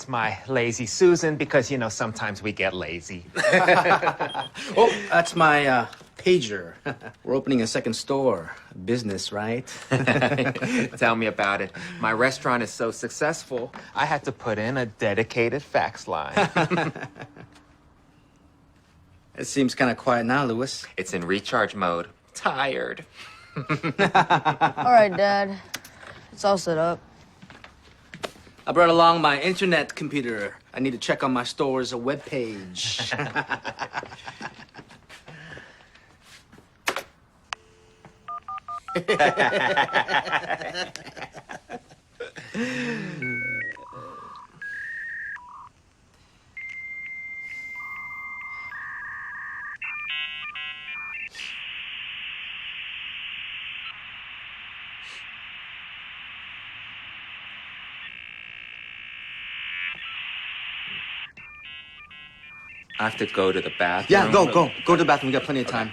that's my lazy Susan because, you know, sometimes we get lazy. Oh, that's my pager. We're opening a second store. Business, right? Tell me about it. My restaurant is so successful, I had to put in a dedicated fax line. It seems kind of quiet now, Louis. It's in recharge mode. Tired. All right, Dad. It's all set up. I brought along my internet computer. I need to check on my store's webpage. I have to go to the bathroom. Yeah, go to the bathroom. We got plenty of time.